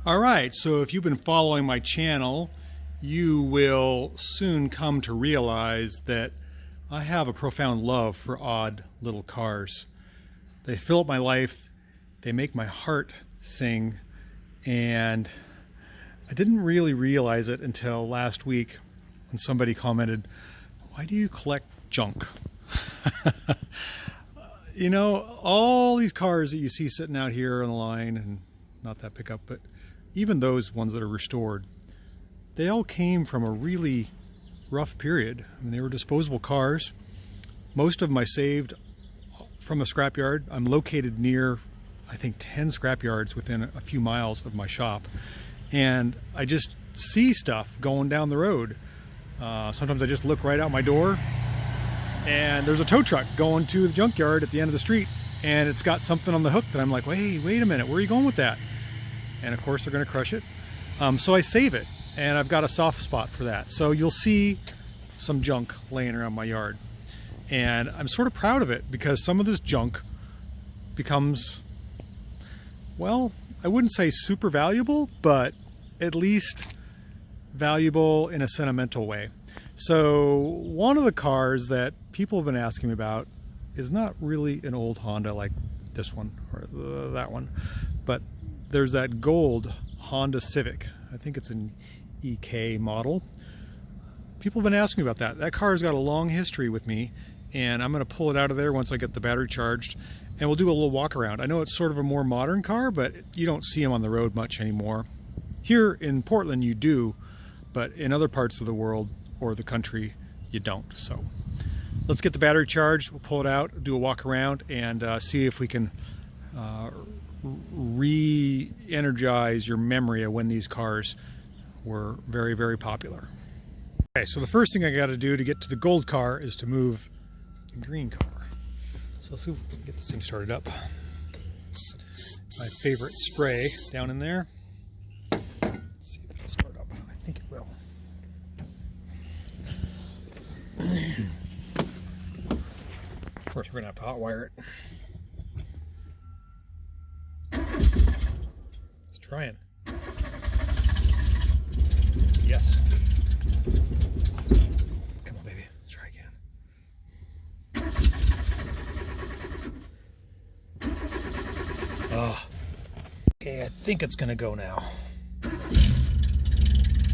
All right, so if you've been following my channel, you will soon come to realize that I have a profound love for odd little cars. They fill up my life, they make my heart sing, and I didn't really realize it until last week when somebody commented, "Why do you collect junk?" You know, all these cars that you see sitting out here on the line, and not that pickup, but even those ones that are restored, they all came from a really rough period. I mean, they were disposable cars. Most of them I saved from a scrapyard. I'm located near, I think, 10 scrapyards within a few miles of my shop. And I just see stuff going down the road. Sometimes I just look right out my door and there's a tow truck going to the junkyard at the end of the street, and it's got something on the hook that I'm like, wait a minute, where are you going with that? And of course they're going to crush it. So I save it, and I've got a soft spot for that. So you'll see some junk laying around my yard, and I'm sort of proud of it because some of this junk becomes, well, I wouldn't say super valuable, but at least valuable in a sentimental way. So one of the cars that people have been asking me about is not really an old Honda like this one or that one, but there's that gold Honda Civic. I think it's an EK model. People have been asking me about that. That car's got a long history with me, and I'm going to pull it out of there once I get the battery charged, and we'll do a little walk around. I know it's sort of a more modern car, but you don't see them on the road much anymore. Here in Portland you do, but in other parts of the world or the country you don't. So let's get the battery charged, we'll pull it out, do a walk around, and see if we can re-energize your memory of when these cars were very, very popular. Okay, so the first thing I got to do to get to the gold car is to move the green car. So let's see if we can get this thing started up. My favorite spray down in there. Let's see if it'll start up. I think it will. Of course, we're going to have to hotwire it. It's trying. Yes. Come on, baby. Let's try again. Oh. Okay, I think it's going to go now.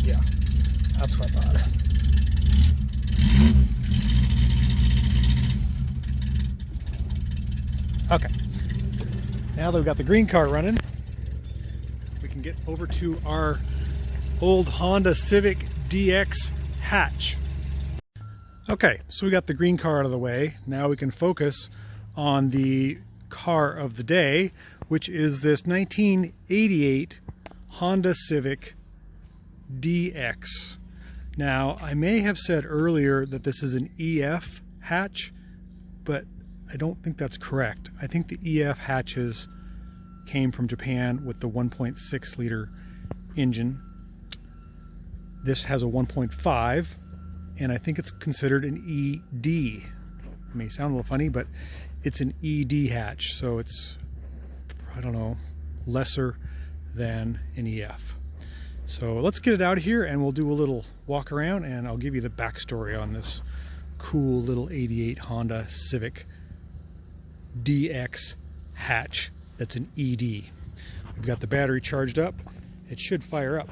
Yeah, that's what I thought. Okay, now that we've got the green car running, we can get over to our old Honda Civic DX hatch. Okay, so we got the green car out of the way. Now we can focus on the car of the day, which is this 1988 Honda Civic DX. Now, I may have said earlier that this is an EF hatch, but I don't think that's correct. I think the EF hatches came from Japan with the 1.6 liter engine. This has a 1.5, and I think it's considered an ED. It may sound a little funny, but it's an ED hatch, so it's, I don't know, lesser than an EF. So let's get it out of here and we'll do a little walk around, and I'll give you the backstory on this cool little 88 Honda Civic DX hatch that's an ED. We've got the battery charged up. It should fire up.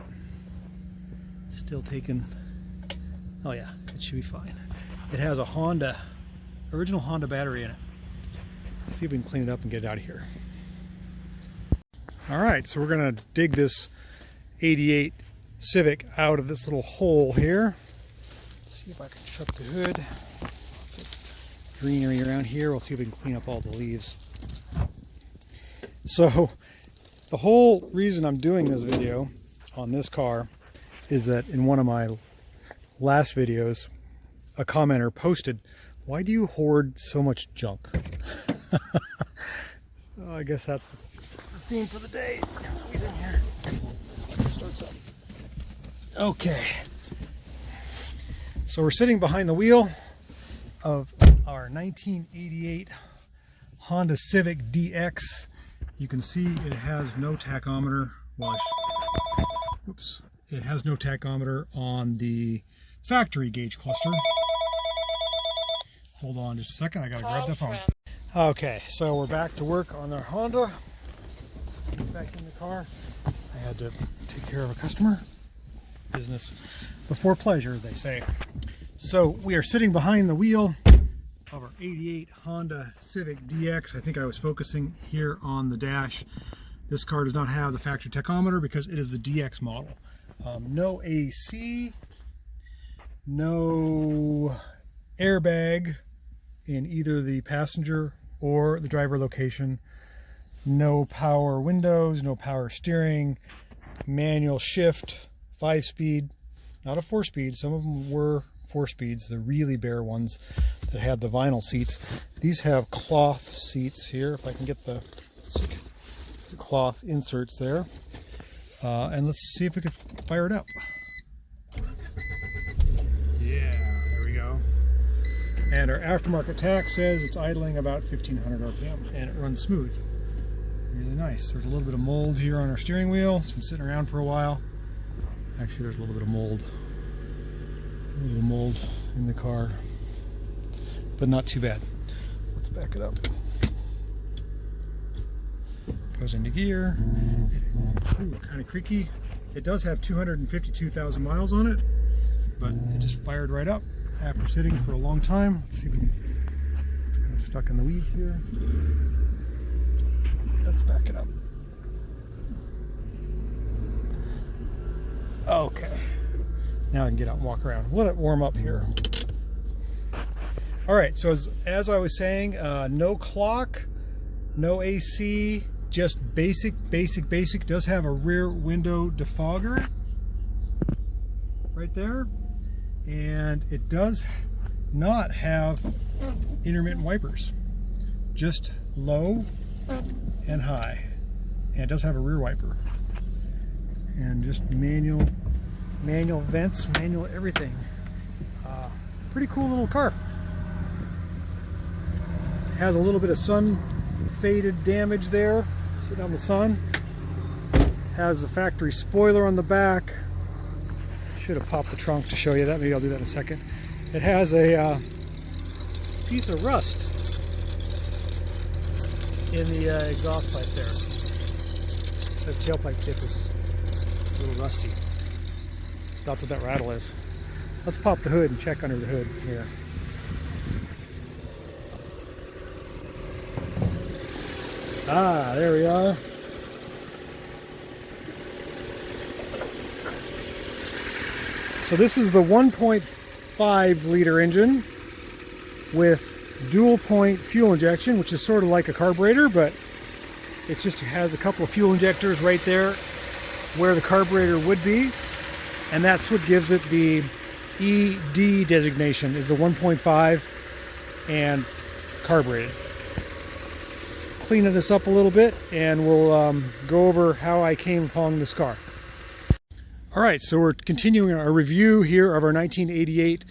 Still taking, oh yeah, it should be fine. It has a Honda, original Honda battery in it. Let's see if we can clean it up and get it out of here. All right, so we're gonna dig this 88 Civic out of this little hole here. Let's see if I can shut the hood. Greenery around here. We'll see if we can clean up all the leaves. So the whole reason I'm doing this video on this car is that in one of my last videos, a commenter posted, "Why do you hoard so much junk?" So I guess that's the theme for the day. So he's in here. Starts up. Okay. So we're sitting behind the wheel of our 1988 Honda Civic DX. You can see it has no tachometer. Well, Oops. It has no tachometer on the factory gauge cluster. Hold on just a second, I gotta grab the phone. Okay, so we're back to work on our Honda. It's back in the car. I had to take care of a customer. Business before pleasure, they say. So we are sitting behind the wheel of our 88 Honda Civic DX. I think I was focusing here on the dash. This car does not have the factory tachometer because it is the DX model. No AC, no airbag in either the passenger or the driver location, no power windows, no power steering, manual shift, 5-speed, not a 4-speed. Some of them were 4-speeds, the really bare ones that had the vinyl seats. These have cloth seats here, if I can get the cloth inserts there. And let's see if we can fire it up. Yeah, there we go. And our aftermarket tach says it's idling about 1500 RPM and it runs smooth. Really nice. There's a little bit of mold here on our steering wheel. It's been sitting around for a while. Actually, there's a little bit of mold. A little bit of mold in the car, but not too bad. Let's back it up. Goes into gear. Ooh, kind of creaky. It does have 252,000 miles on it, but it just fired right up after sitting for a long time. Let's see if we can, it's kind of stuck in the weeds here. Let's back it up. Okay. Now I can get out and walk around. Let it warm up here. All right, so as I was saying, no clock, no AC, just basic. Does have a rear window defogger right there. And it does not have intermittent wipers, just low and high. And it does have a rear wiper. And just manual vents, manual everything. Pretty cool little car. Has a little bit of sun faded damage there, sitting on the sun. Has the factory spoiler on the back. Should have popped the trunk to show you that. Maybe I'll do that in a second. It has a piece of rust in the exhaust pipe there. The tailpipe tip is a little rusty. That's what that rattle is. Let's pop the hood and check under the hood here. Ah, there we are. So this is the 1.5 liter engine with dual point fuel injection, which is sort of like a carburetor, but it just has a couple of fuel injectors right there where the carburetor would be, and that's what gives it the ED designation, is the 1.5 and carbureted. Cleaning this up a little bit and we'll go over how I came upon this car. All right, so we're continuing our review here of our 1988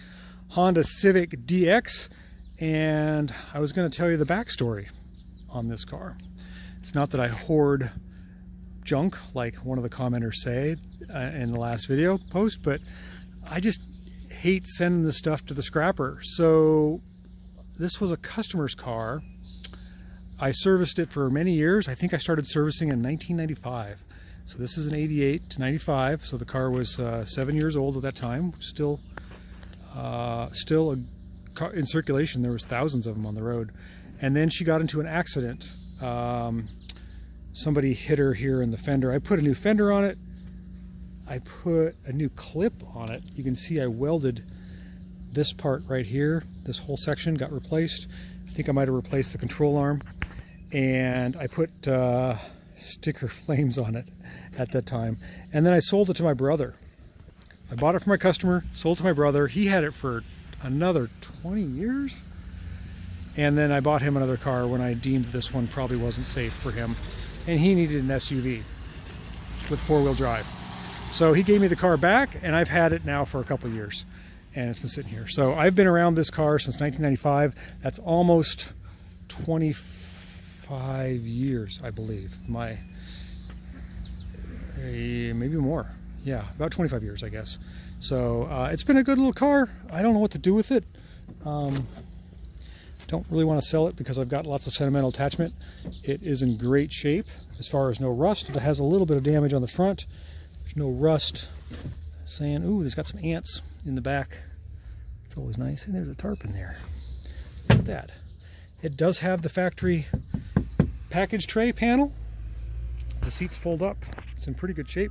Honda Civic DX, and I was going to tell you the backstory on this car. It's not that I hoard junk like one of the commenters say in the last video post, but I just hate sending this stuff to the scrapper. So this was a customer's car. I serviced it for many years. I think I started servicing in 1995. So this is an 88 to 95. So the car was 7 years old at that time. Still in circulation. There was thousands of them on the road. And then she got into an accident. Somebody hit her here in the fender. I put a new fender on it. I put a new clip on it. You can see I welded this part right here. This whole section got replaced. I think I might have replaced the control arm. And I put sticker flames on it at that time. And then I sold it to my brother. I bought it from my customer, sold it to my brother. He had it for another 20 years. And then I bought him another car when I deemed this one probably wasn't safe for him. And he needed an SUV with 4-wheel drive. So he gave me the car back, and I've had it now for a couple of years. And it's been sitting here. So I've been around this car since 1995. That's almost 25 years, I believe. maybe more. Yeah, about 25 years, I guess. So it's been a good little car. I don't know what to do with it. Don't really want to sell it because I've got lots of sentimental attachment. It is in great shape as far as no rust. It has a little bit of damage on the front. There's no rust. Saying, ooh, there's got some ants in the back. It's always nice. And there's a tarp in there. Look at that. It does have the factory package tray panel. The seats fold up. It's in pretty good shape.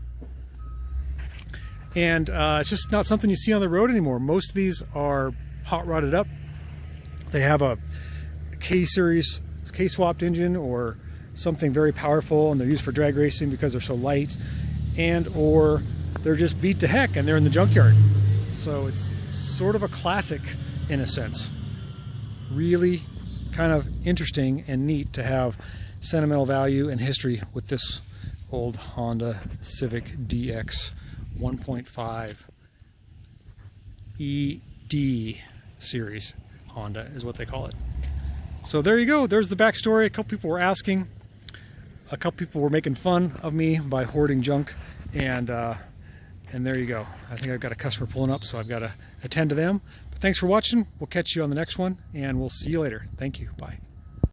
And it's just not something you see on the road anymore. Most of these are hot rodded up. They have a K-series, K-swapped engine or something very powerful, and they're used for drag racing because they're so light, and or they're just beat to heck and they're in the junkyard. So it's sort of a classic in a sense. Really kind of interesting and neat to have sentimental value and history with this old Honda Civic DX 1.5 ED series. Honda is what they call it. So there you go. There's the backstory. A couple people were asking. A couple people were making fun of me by hoarding junk, and there you go. I think I've got a customer pulling up, so I've got to attend to them. But thanks for watching. We'll catch you on the next one, and we'll see you later. Thank you. Bye.